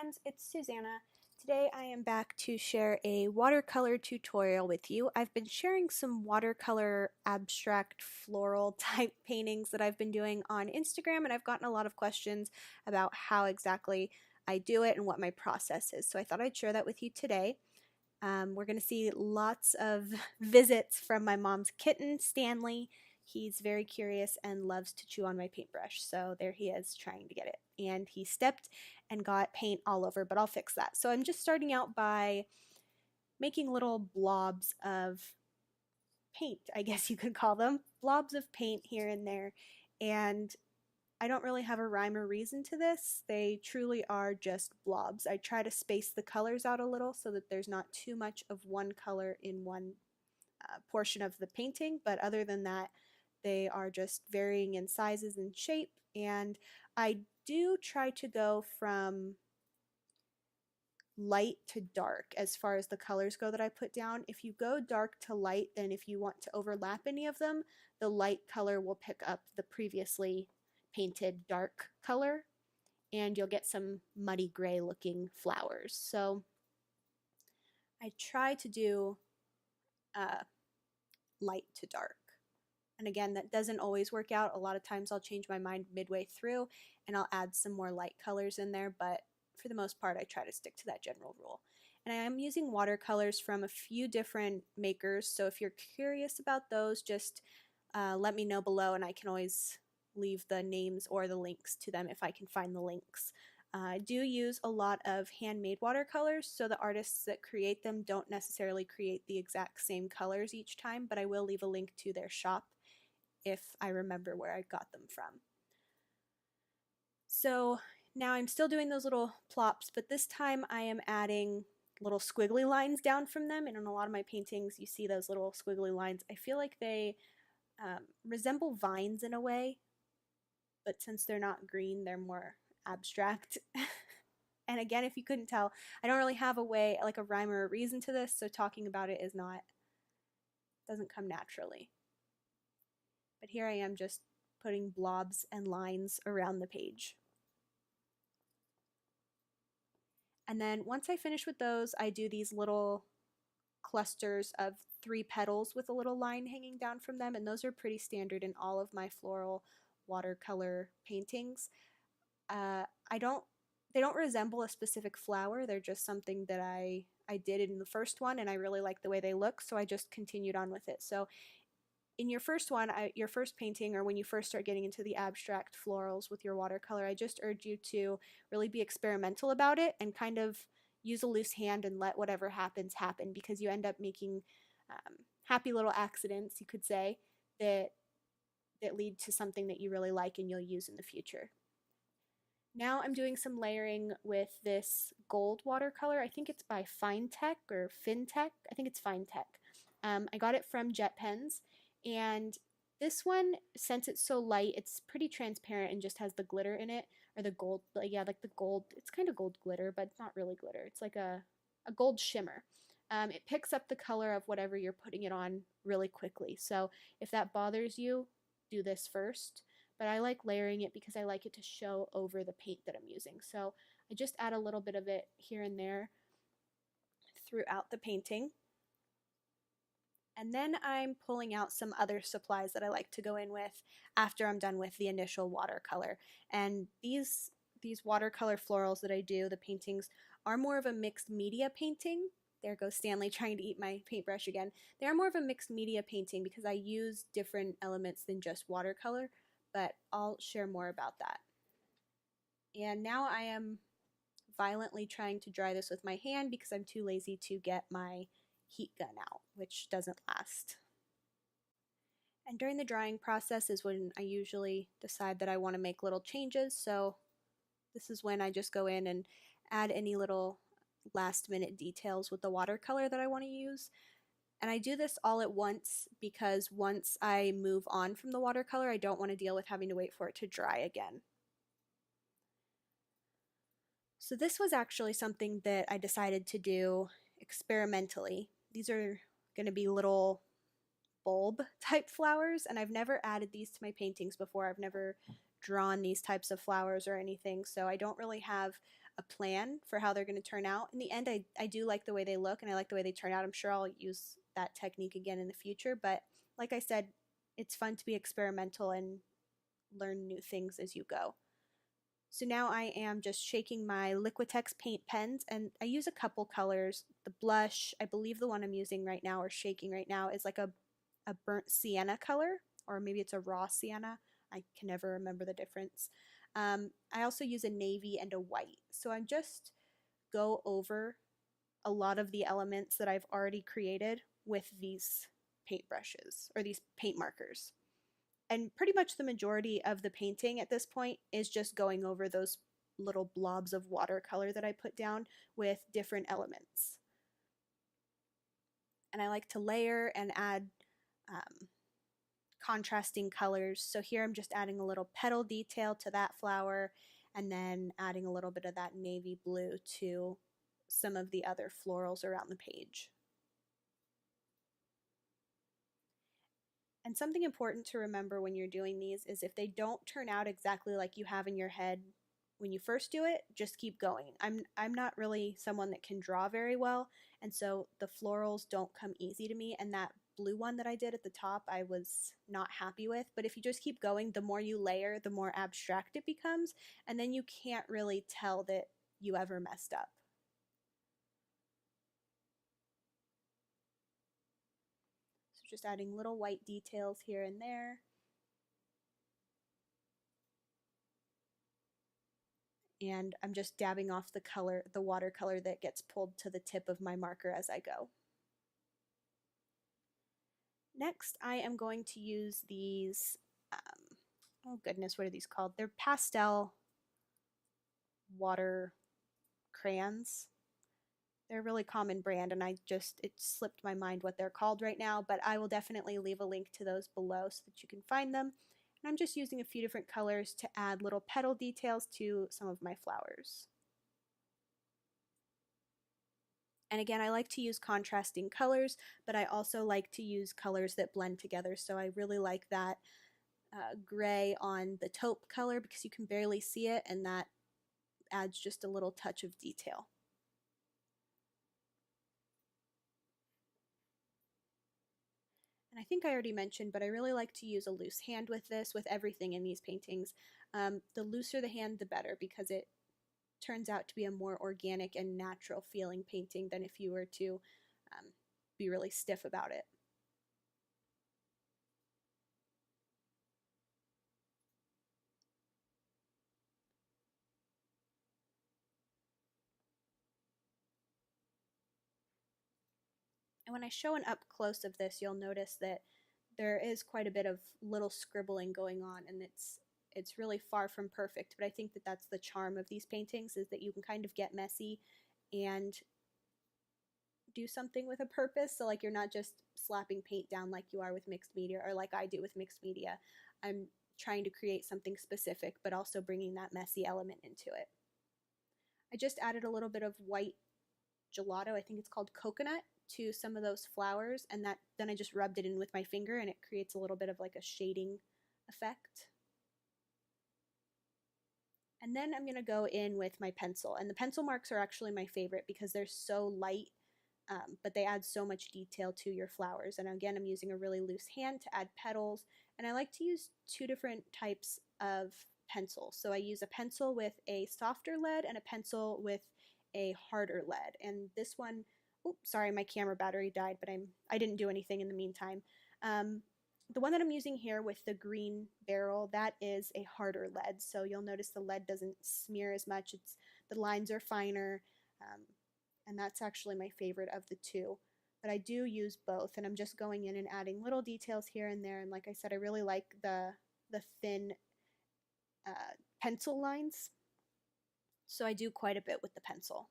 friends, it's Susanna. Today I am back to share a watercolor tutorial with you. I've been sharing some watercolor abstract floral type paintings that I've been doing on Instagram, and I've gotten a lot of questions about how exactly I do it and what my process is. So I thought I'd share that with you today. We're going to see lots of visits from my mom's kitten, Stanley. He's very curious and loves to chew on my paintbrush. So there he is trying to get it. And he stepped and got paint all over, but I'll fix that. So I'm just starting out by making little blobs of paint, I guess you could call them. Blobs of paint here and there. And I don't really have a rhyme or reason to this. They truly are just blobs. I try to space the colors out a little so that there's not too much of one color in one portion of the painting, but other than that, they are just varying in sizes and shape, and I do try to go from light to dark as far as the colors go that I put down. If you go dark to light, then if you want to overlap any of them, the light color will pick up the previously painted dark color, and you'll get some muddy gray looking flowers. So I try to do light to dark. And again, that doesn't always work out. A lot of times I'll change my mind midway through and I'll add some more light colors in there, but for the most part I try to stick to that general rule. And I am using watercolors from a few different makers, so if you're curious about those, just let me know below and I can always leave the names or the links to them if I can find the links. I do use a lot of handmade watercolors, so the artists that create them don't necessarily create the exact same colors each time, but I will leave a link to their shop if I remember where I got them from. So now I'm still doing those little plops, but this time I am adding little squiggly lines down from them, and in a lot of my paintings you see those little squiggly lines. I feel like they resemble vines in a way, but since they're not green, they're more abstract. And again, if you couldn't tell, I don't really have a way, like a rhyme or a reason to this, so talking about it doesn't come naturally. But here I am just putting blobs and lines around the page. And then once I finish with those, I do these little clusters of 3 petals with a little line hanging down from them, and those are pretty standard in all of my floral watercolor paintings. They don't resemble a specific flower. They're just something that I did in the first one, and I really like the way they look, so I just continued on with it. So in your first one, your first painting, or when you first start getting into the abstract florals with your watercolor, I just urge you to really be experimental about it and kind of use a loose hand and let whatever happens happen, because you end up making happy little accidents, you could say, that lead to something that you really like and you'll use in the future. Now I'm doing some layering with this gold watercolor. I think it's by Finetech or Fintech. I think it's Finetech. I got it from Jet Pens, and this one, since it's so light, it's pretty transparent and just has the glitter in it, or the gold, yeah, like the gold. It's kind of gold glitter, but it's not really glitter. It's like a gold shimmer. It picks up the color of whatever you're putting it on really quickly. So if that bothers you, do this first. But I like layering it because I like it to show over the paint that I'm using. So I just add a little bit of it here and there throughout the painting. And then I'm pulling out some other supplies that I like to go in with after I'm done with the initial watercolor. And these watercolor florals that I do, the paintings, are more of a mixed media painting. There goes Stanley trying to eat my paintbrush again. They are more of a mixed media painting because I use different elements than just watercolor, but I'll share more about that. And now I am violently trying to dry this with my hand because I'm too lazy to get my heat gun out, which doesn't last. And during the drying process is when I usually decide that I want to make little changes, so this is when I just go in and add any little last minute details with the watercolor that I want to use. And I do this all at once because once I move on from the watercolor, I don't want to deal with having to wait for it to dry again. So this was actually something that I decided to do experimentally. These are going to be little bulb type flowers, and I've never added these to my paintings before. I've never drawn these types of flowers or anything, so I don't really have a plan for how they're going to turn out. In the end, I do like the way they look and I like the way they turn out. I'm sure I'll use that technique again in the future, but like I said, it's fun to be experimental and learn new things as you go. So now I am just shaking my Liquitex paint pens, and I use a couple colors. The blush, I believe the one I'm using right now or shaking right now is like a burnt sienna color, or maybe it's a raw sienna. I can never remember the difference. I also use a navy and a white. So I'm just go over a lot of the elements that I've already created with these paintbrushes or these paint markers. And pretty much the majority of the painting at this point is just going over those little blobs of watercolor that I put down with different elements. And I like to layer and add contrasting colors. So here I'm just adding a little petal detail to that flower and then adding a little bit of that navy blue to some of the other florals around the page. And something important to remember when you're doing these is if they don't turn out exactly like you have in your head when you first do it, just keep going. I'm not really someone that can draw very well, and so the florals don't come easy to me, and that blue one that I did at the top I was not happy with. But if you just keep going, the more you layer, the more abstract it becomes, and then you can't really tell that you ever messed up. So just adding little white details here and there. And I'm just dabbing off the color, the watercolor that gets pulled to the tip of my marker as I go. Next, I am going to use these, oh goodness, what are these called? They're pastel water crayons. They're a really common brand, and it slipped my mind what they're called right now, but I will definitely leave a link to those below so that you can find them. And I'm just using a few different colors to add little petal details to some of my flowers. And again, I like to use contrasting colors, but I also like to use colors that blend together. So I really like that gray on the taupe color because you can barely see it, and that adds just a little touch of detail. And I think I already mentioned, but I really like to use a loose hand with this, with everything in these paintings. The looser the hand, the better, because it turns out to be a more organic and natural feeling painting than if you were to be really stiff about it. And when I show an up close of this, you'll notice that there is quite a bit of little scribbling going on, and it's really far from perfect, but I think that that's the charm of these paintings, is that you can kind of get messy and do something with a purpose. So like you're not just slapping paint down like you are with mixed media, or like I do with mixed media. I'm trying to create something specific, but also bringing that messy element into it. I just added a little bit of white gelato, I think it's called coconut, to some of those flowers, and that then I just rubbed it in with my finger, and it creates a little bit of like a shading effect. And then I'm going to go in with my pencil, and the pencil marks are actually my favorite because they're so light, but they add so much detail to your flowers. And again, I'm using a really loose hand to add petals, and I like to use two different types of pencils. So I use a pencil with a softer lead and a pencil with a harder lead. And this one, oops, sorry, my camera battery died, but I didn't do anything in the meantime. The one that I'm using here with the green barrel, that is a harder lead, so you'll notice the lead doesn't smear as much. The lines are finer, and that's actually my favorite of the two. But I do use both, and I'm just going in and adding little details here and there. And like I said, I really like the thin pencil lines, so I do quite a bit with the pencil.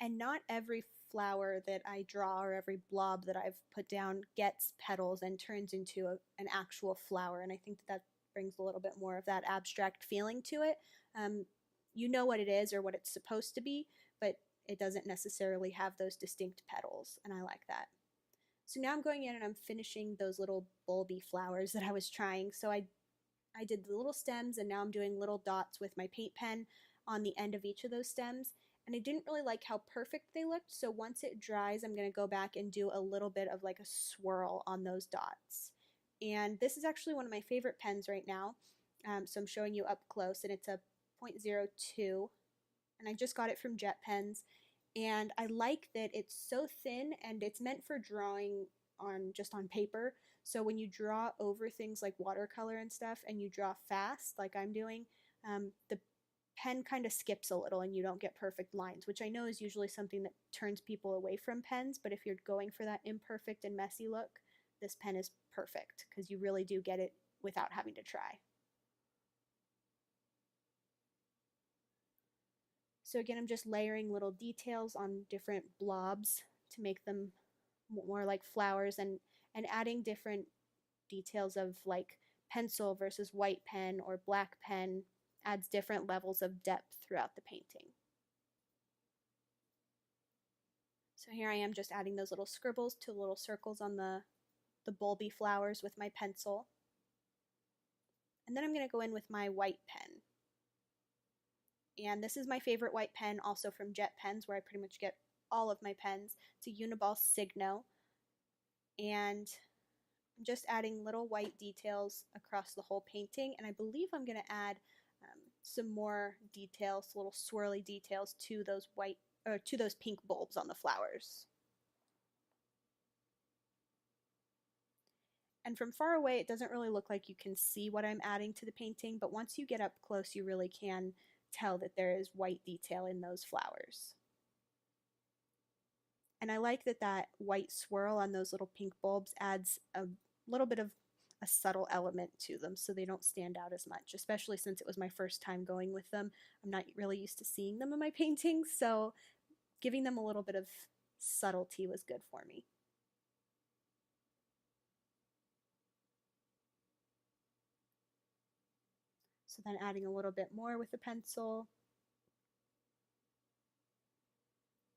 And not every flower that I draw or every blob that I've put down gets petals and turns into an actual flower. And I think that brings a little bit more of that abstract feeling to it. You know what it is or what it's supposed to be, but it doesn't necessarily have those distinct petals, and I like that. So now I'm going in and I'm finishing those little bulby flowers that I was trying. So I did the little stems, and now I'm doing little dots with my paint pen on the end of each of those stems. And I didn't really like how perfect they looked, so once it dries, I'm going to go back and do a little bit of like a swirl on those dots. And this is actually one of my favorite pens right now. So I'm showing you up close, and it's a 0.02, and I just got it from Jet Pens. And I like that it's so thin, and it's meant for drawing on just on paper. So when you draw over things like watercolor and stuff, and you draw fast like I'm doing, the pen kind of skips a little and you don't get perfect lines, which I know is usually something that turns people away from pens. But if you're going for that imperfect and messy look, this pen is perfect because you really do get it without having to try. So again, I'm just layering little details on different blobs to make them more like flowers, and adding different details of like pencil versus white pen or black pen adds different levels of depth throughout the painting. So here I am just adding those little scribbles to little circles on the bulby flowers with my pencil. And then I'm going to go in with my white pen. And this is my favorite white pen, also from Jet Pens, where I pretty much get all of my pens. It's a Uniball Signo. And I'm just adding little white details across the whole painting. And I believe I'm going to add some more details, little swirly details to those white or to those pink bulbs on the flowers. And from far away, it doesn't really look like you can see what I'm adding to the painting, but once you get up close, you really can tell that there is white detail in those flowers. And I like that that white swirl on those little pink bulbs adds a little bit of a subtle element to them so they don't stand out as much, especially since it was my first time going with them. I'm not really used to seeing them in my paintings, so giving them a little bit of subtlety was good for me. So then adding a little bit more with the pencil.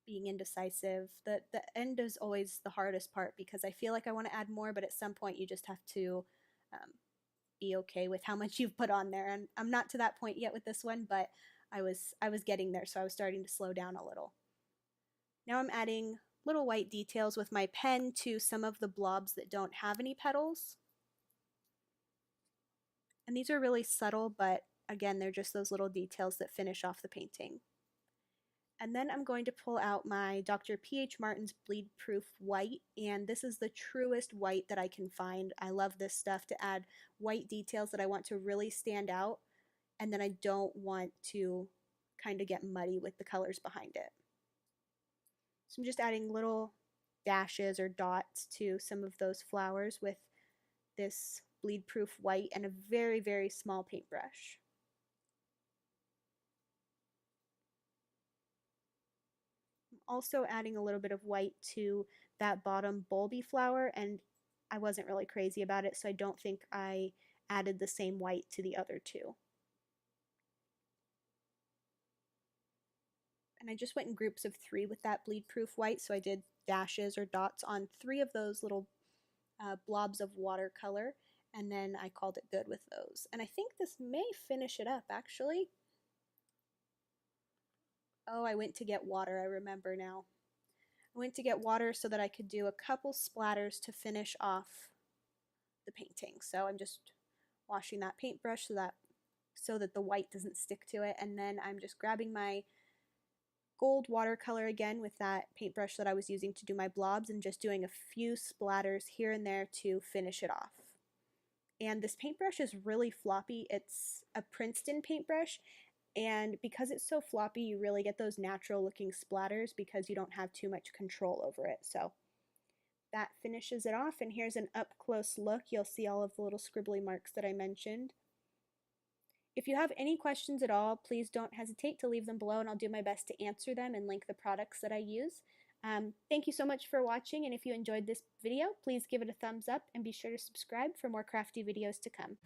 Being indecisive. The end is always the hardest part because I feel like I want to add more, but at some point you just have to be okay with how much you've put on there. And I'm not to that point yet with this one, but I was getting there, so I was starting to slow down a little. Now I'm adding little white details with my pen to some of the blobs that don't have any petals. And these are really subtle, but again, they're just those little details that finish off the painting. And then I'm going to pull out my Dr. P.H. Martin's Bleed Proof White, and this is the truest white that I can find. I love this stuff to add white details that I want to really stand out, and then I don't want to kind of get muddy with the colors behind it. So I'm just adding little dashes or dots to some of those flowers with this bleed proof white and a very, very small paintbrush. I'm also adding a little bit of white to that bottom bulby flower, and I wasn't really crazy about it, so I don't think I added the same white to the other two. And I just went in groups of 3 with that bleed proof white, so I did dashes or dots on 3 of those little blobs of watercolor, and then I called it good with those. And I think this may finish it up, actually. Oh, I went to get water, I remember now. I went to get water so that I could do a couple splatters to finish off the painting. So I'm just washing that paintbrush so that the white doesn't stick to it, and then I'm just grabbing my gold watercolor again with that paintbrush that I was using to do my blobs and just doing a few splatters here and there to finish it off. And this paintbrush is really floppy. It's a Princeton paintbrush, and because it's so floppy, you really get those natural looking splatters because you don't have too much control over it. So that finishes it off, and here's an up close look. You'll see all of the little scribbly marks that I mentioned. If you have any questions at all, please don't hesitate to leave them below, and I'll do my best to answer them and link the products that I use. Thank you so much for watching, and if you enjoyed this video, please give it a thumbs up and be sure to subscribe for more crafty videos to come.